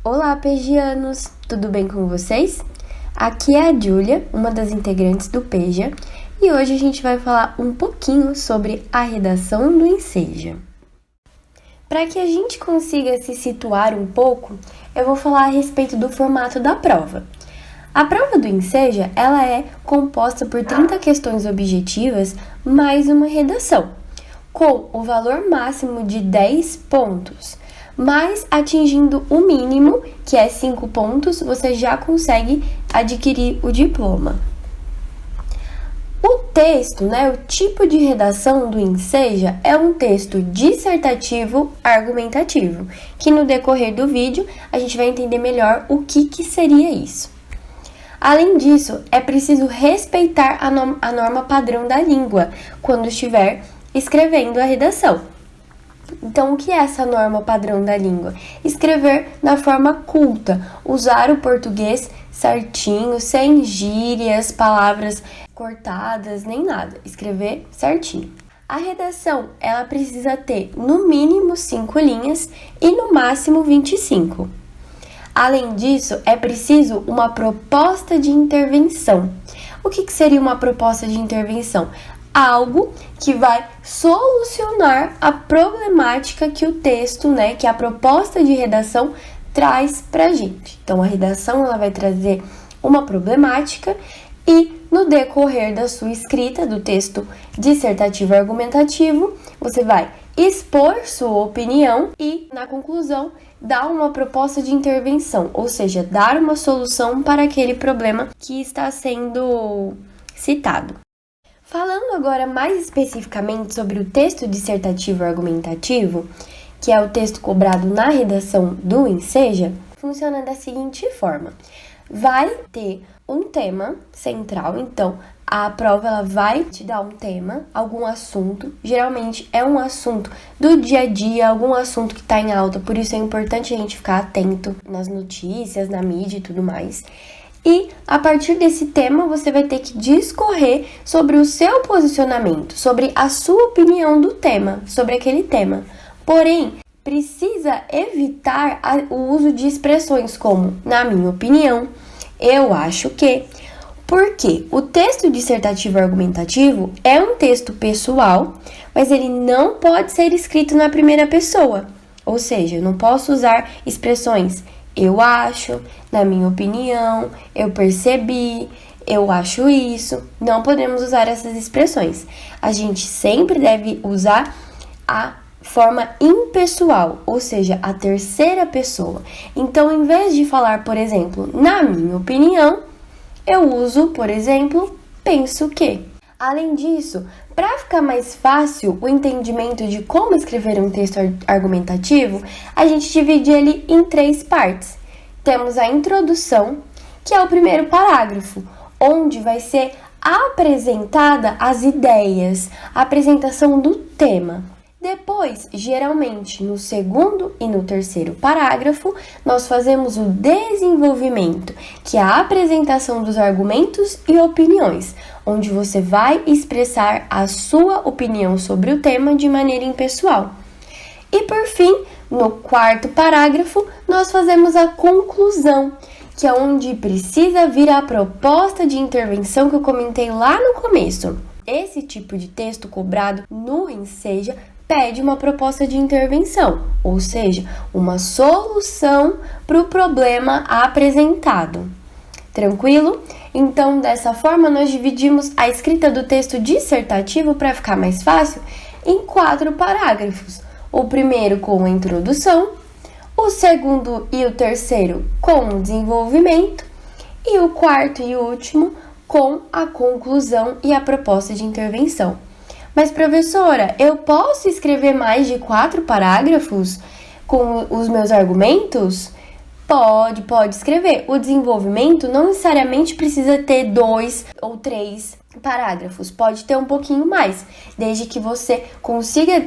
Olá, pegianos! Tudo bem com vocês? Aqui é a Júlia, uma das integrantes do Peja, e hoje a gente vai falar um pouquinho sobre a redação do Enseja. Para que a gente consiga se situar um pouco, eu vou falar a respeito do formato da prova. A prova do Enseja, ela é composta por 30 questões objetivas mais uma redação, com o valor máximo de 10 pontos. Mas atingindo o mínimo, que é 5 pontos, você já consegue adquirir o diploma. O texto, o tipo de redação do Enseja é um texto dissertativo argumentativo, que no decorrer do vídeo a gente vai entender melhor o que seria isso. Além disso, é preciso respeitar a norma padrão da língua quando estiver escrevendo a redação. Então, o que é essa norma padrão da língua? Escrever na forma culta, usar o português certinho, sem gírias, palavras cortadas, nem nada. Escrever certinho. A redação, ela precisa ter no mínimo 5 linhas e no máximo 25. Além disso, é preciso uma proposta de intervenção. O que seria uma proposta de intervenção? Algo que vai solucionar a problemática que o texto, que a proposta de redação traz pra gente. Então, a redação ela vai trazer uma problemática e no decorrer da sua escrita, do texto dissertativo argumentativo, você vai expor sua opinião e, na conclusão, dar uma proposta de intervenção, ou seja, dar uma solução para aquele problema que está sendo citado. Falando agora mais especificamente sobre o texto dissertativo argumentativo, que é o texto cobrado na redação do Enseja, funciona da seguinte forma. Vai ter um tema central, então a prova ela vai te dar um tema, algum assunto, geralmente é um assunto do dia a dia, algum assunto que está em alta, por isso é importante a gente ficar atento nas notícias, na mídia e tudo mais. E, a partir desse tema, você vai ter que discorrer sobre o seu posicionamento, sobre a sua opinião do tema, sobre aquele tema. Porém, precisa evitar o uso de expressões como, na minha opinião, eu acho que. Porque o texto dissertativo argumentativo é um texto pessoal, mas ele não pode ser escrito na primeira pessoa. Ou seja, eu não posso usar expressões eu acho, na minha opinião, eu percebi, eu acho isso. Não podemos usar essas expressões. A gente sempre deve usar a forma impessoal, ou seja, a terceira pessoa. Então, em vez de falar, por exemplo, na minha opinião, eu uso, por exemplo, penso que. Além disso, para ficar mais fácil o entendimento de como escrever um texto argumentativo, a gente divide ele em 3 partes. Temos a introdução, que é o primeiro parágrafo, onde vai ser apresentada as ideias, a apresentação do tema. Depois, geralmente, no segundo e no terceiro parágrafo, nós fazemos o desenvolvimento, que é a apresentação dos argumentos e opiniões, onde você vai expressar a sua opinião sobre o tema de maneira impessoal. E, por fim, no quarto parágrafo, nós fazemos a conclusão, que é onde precisa vir a proposta de intervenção que eu comentei lá no começo. Esse tipo de texto cobrado no Enseja pede uma proposta de intervenção, ou seja, uma solução para o problema apresentado. Tranquilo? Então, dessa forma, nós dividimos a escrita do texto dissertativo para ficar mais fácil em 4 parágrafos. O primeiro com a introdução, o segundo e o terceiro com o desenvolvimento e o quarto e último com a conclusão e a proposta de intervenção. Mas, professora, eu posso escrever mais de 4 parágrafos com os meus argumentos? Pode escrever. O desenvolvimento não necessariamente precisa ter 2 ou 3 parágrafos. Pode ter um pouquinho mais, desde que você consiga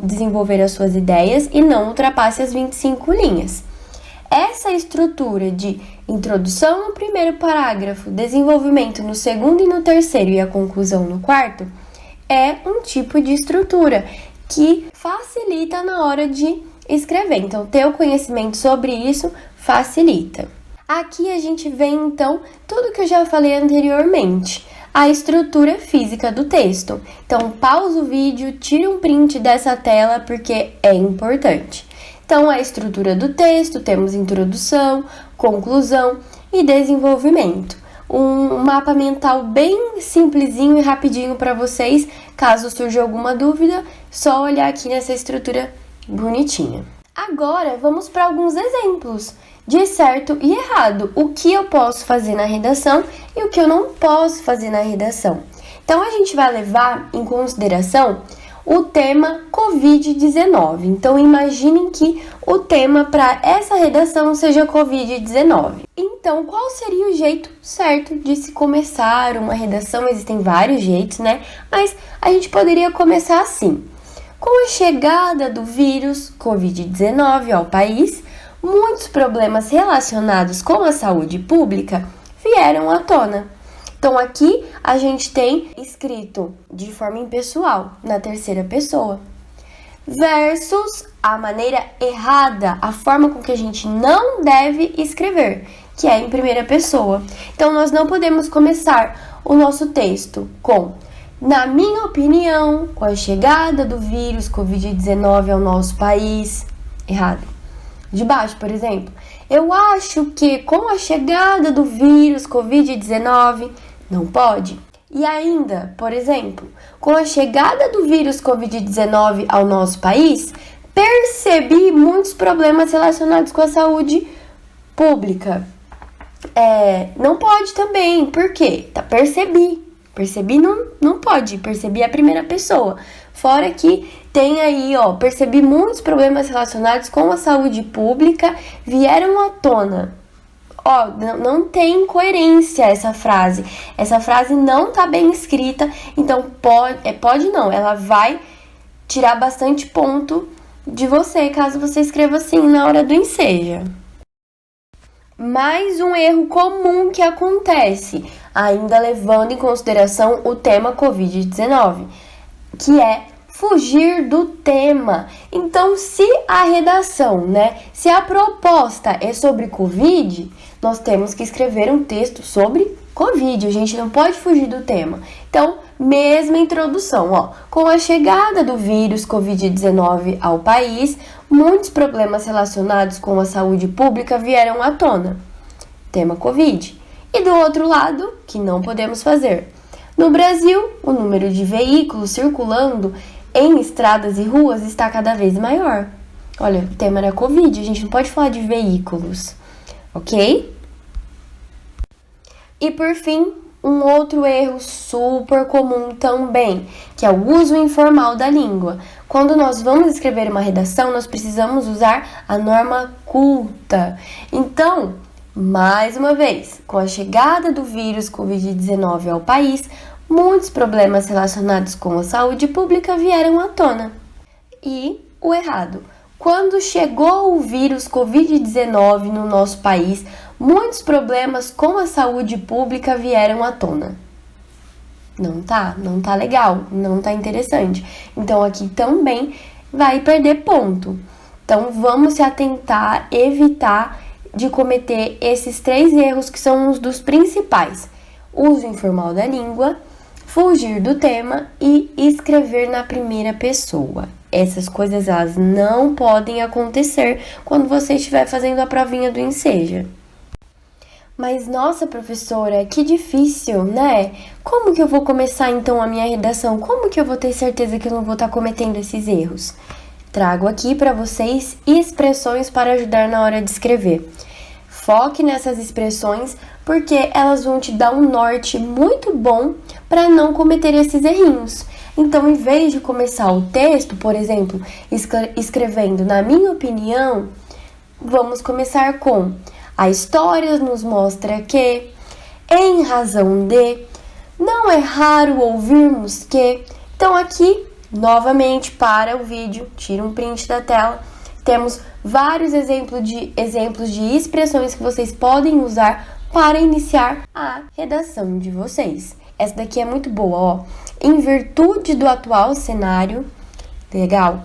desenvolver as suas ideias e não ultrapasse as 25 linhas. Essa estrutura de introdução no primeiro parágrafo, desenvolvimento no segundo e no terceiro e a conclusão no quarto, é um tipo de estrutura que facilita na hora de escrever. Então, ter o conhecimento sobre isso facilita. Aqui a gente vê, então, tudo que eu já falei anteriormente, a estrutura física do texto. Então, pausa o vídeo, tira um print dessa tela, porque é importante. Então, a estrutura do texto, temos introdução, conclusão e desenvolvimento. Um mapa mental bem simplesinho e rapidinho para vocês. Caso surja alguma dúvida, só olhar aqui nessa estrutura bonitinha. Agora, vamos para alguns exemplos de certo e errado. O que eu posso fazer na redação e o que eu não posso fazer na redação. Então, a gente vai levar em consideração o tema Covid-19. Então, imaginem que o tema para essa redação seja Covid-19. Então, qual seria o jeito certo de se começar uma redação? Existem vários jeitos, né? Mas a gente poderia começar assim. Com a chegada do vírus Covid-19 ao país, muitos problemas relacionados com a saúde pública vieram à tona. Então, aqui a gente tem escrito de forma impessoal, na terceira pessoa, versus a maneira errada, a forma com que a gente não deve escrever, que é em primeira pessoa. Então, nós não podemos começar o nosso texto com, na minha opinião, com a chegada do vírus Covid-19 ao nosso país. Errado. De baixo, por exemplo, eu acho que com a chegada do vírus Covid-19, não pode. E ainda, por exemplo, com a chegada do vírus Covid-19 ao nosso país, percebi muitos problemas relacionados com a saúde pública. Não pode também, por quê? Percebi. Percebi não pode, percebi a primeira pessoa. Fora que tem aí, percebi muitos problemas relacionados com a saúde pública vieram à tona. Não tem coerência essa frase. Essa frase não tá bem escrita, então pode não, ela vai tirar bastante ponto de você, caso você escreva assim na hora do enseja. Mais um erro comum que acontece, ainda levando em consideração o tema Covid-19, que é fugir do tema. Então, se a redação, se a proposta é sobre Covid, nós temos que escrever um texto sobre Covid, a gente não pode fugir do tema. Então, mesma introdução, com a chegada do vírus Covid-19 ao país, muitos problemas relacionados com a saúde pública vieram à tona. Tema Covid. E do outro lado, que não podemos fazer. No Brasil, o número de veículos circulando em estradas e ruas está cada vez maior. Olha, o tema era Covid, a gente não pode falar de veículos, ok? E por fim, um outro erro super comum também, que é o uso informal da língua. Quando nós vamos escrever uma redação, nós precisamos usar a norma culta. Então, mais uma vez, com a chegada do vírus Covid-19 ao país, muitos problemas relacionados com a saúde pública vieram à tona. E o errado. Quando chegou o vírus Covid-19 no nosso país, muitos problemas com a saúde pública vieram à tona. Não tá legal, não tá interessante. Então, aqui também vai perder ponto. Então, vamos se atentar, evitar de cometer esses 3 erros que são os dos principais. Uso informal da língua, fugir do tema e escrever na primeira pessoa. Essas coisas, elas não podem acontecer quando você estiver fazendo a provinha do Enseja. Mas, nossa, professora, que difícil, né? Como que eu vou começar, então, a minha redação? Como que eu vou ter certeza que eu não vou estar cometendo esses erros? Trago aqui para vocês expressões para ajudar na hora de escrever. Foque nessas expressões, porque elas vão te dar um norte muito bom para não cometer esses errinhos. Então, em vez de começar o texto, por exemplo, escrevendo na minha opinião, vamos começar com: a história nos mostra que, em razão de, não é raro ouvirmos que. Então, aqui, novamente, para o vídeo, tira um print da tela, temos vários exemplos de expressões que vocês podem usar para iniciar a redação de vocês. Essa daqui é muito boa, Em virtude do atual cenário, legal,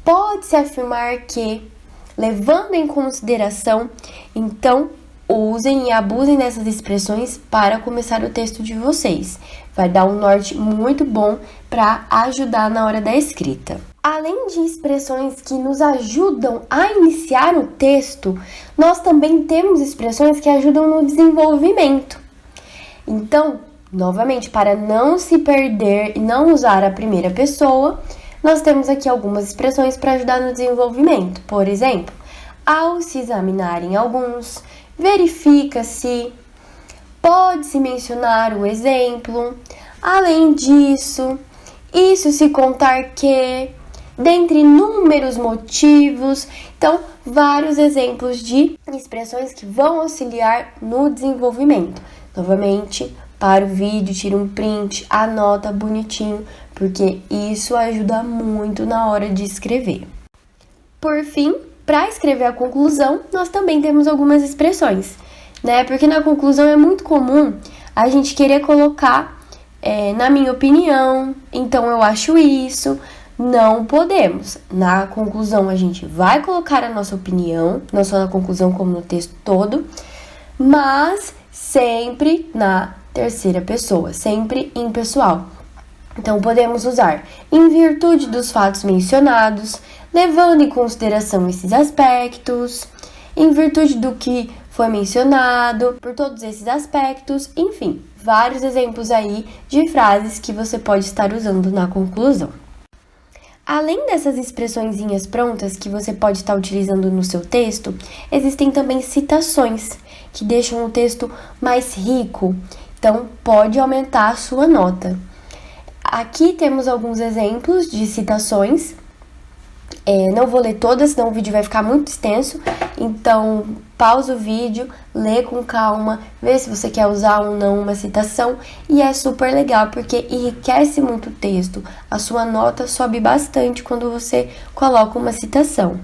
pode-se afirmar que levando em consideração. Então, usem e abusem dessas expressões para começar o texto de vocês. Vai dar um norte muito bom para ajudar na hora da escrita. Além de expressões que nos ajudam a iniciar o texto, nós também temos expressões que ajudam no desenvolvimento. Então, novamente, para não se perder e não usar a primeira pessoa, nós temos aqui algumas expressões para ajudar no desenvolvimento. Por exemplo, ao se examinarem alguns, verifica-se, pode-se mencionar o exemplo, além disso, isso se contar que, dentre inúmeros motivos. Então, vários exemplos de expressões que vão auxiliar no desenvolvimento. Novamente, para o vídeo, tira um print, anota bonitinho, porque isso ajuda muito na hora de escrever. Por fim, para escrever a conclusão, nós também temos algumas expressões, né? Porque na conclusão é muito comum a gente querer colocar, na minha opinião, então eu acho isso. Não podemos. Na conclusão, a gente vai colocar a nossa opinião, não só na conclusão como no texto todo, mas sempre na terceira pessoa, sempre impessoal. Então, podemos usar em virtude dos fatos mencionados, levando em consideração esses aspectos, em virtude do que foi mencionado, por todos esses aspectos, enfim, vários exemplos aí de frases que você pode estar usando na conclusão. Além dessas expressõezinhas prontas que você pode estar utilizando no seu texto, existem também citações que deixam o texto mais rico, então pode aumentar a sua nota. Aqui temos alguns exemplos de citações. Não vou ler todas, senão o vídeo vai ficar muito extenso, então pausa o vídeo, lê com calma, vê se você quer usar ou não uma citação, e é super legal porque enriquece muito o texto, a sua nota sobe bastante quando você coloca uma citação.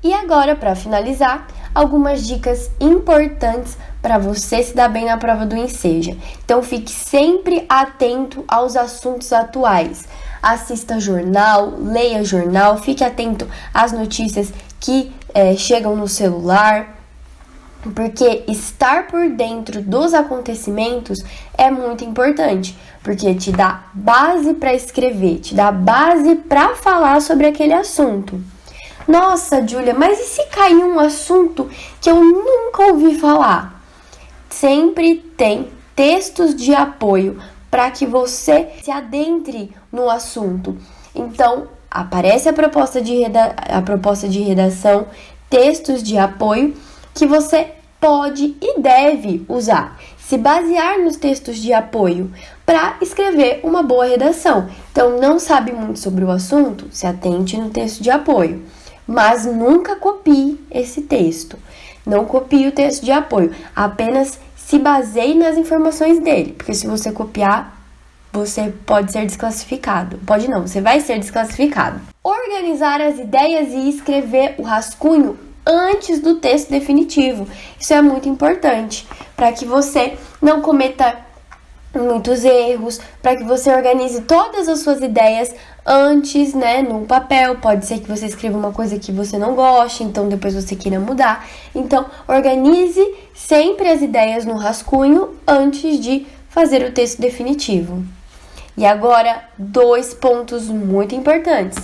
E agora, para finalizar, algumas dicas importantes para você se dar bem na prova do Enseja. Então fique sempre atento aos assuntos atuais. Assista jornal, leia jornal, fique atento às notícias que chegam no celular, porque estar por dentro dos acontecimentos é muito importante, porque te dá base para escrever, te dá base para falar sobre aquele assunto. Nossa, Júlia, mas e se cair um assunto que eu nunca ouvi falar? Sempre tem textos de apoio para que você se adentre no assunto. Então, aparece a proposta de redação, textos de apoio que você pode e deve usar. Se basear nos textos de apoio para escrever uma boa redação. Então, não sabe muito sobre o assunto? Se atente no texto de apoio. Mas nunca copie esse texto. Não copie o texto de apoio. Apenas se baseie nas informações dele. Porque se você copiar, você pode ser desclassificado. Pode não, você vai ser desclassificado. Organizar as ideias e escrever o rascunho antes do texto definitivo. Isso é muito importante para que você não cometa muitos erros, para que você organize todas as suas ideias antes, né, num papel. Pode ser que você escreva uma coisa que você não goste, então depois você queira mudar. Então, organize sempre as ideias no rascunho antes de fazer o texto definitivo. E agora, 2 pontos muito importantes.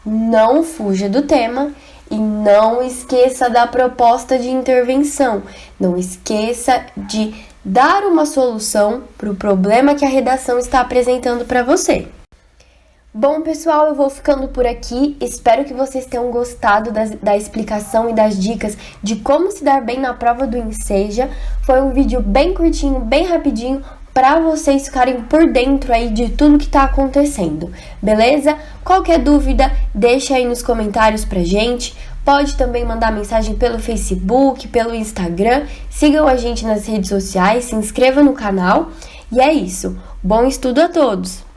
Não fuja do tema e não esqueça da proposta de intervenção. Não esqueça de dar uma solução para o problema que a redação está apresentando para você. Bom, pessoal, eu vou ficando por aqui. Espero que vocês tenham gostado da explicação e das dicas de como se dar bem na prova do Enseja. Foi um vídeo bem curtinho, bem rapidinho, para vocês ficarem por dentro aí de tudo que está acontecendo, beleza? Qualquer dúvida, deixa aí nos comentários pra gente. Pode também mandar mensagem pelo Facebook, pelo Instagram. Sigam a gente nas redes sociais, se inscreva no canal. E é isso. Bom estudo a todos!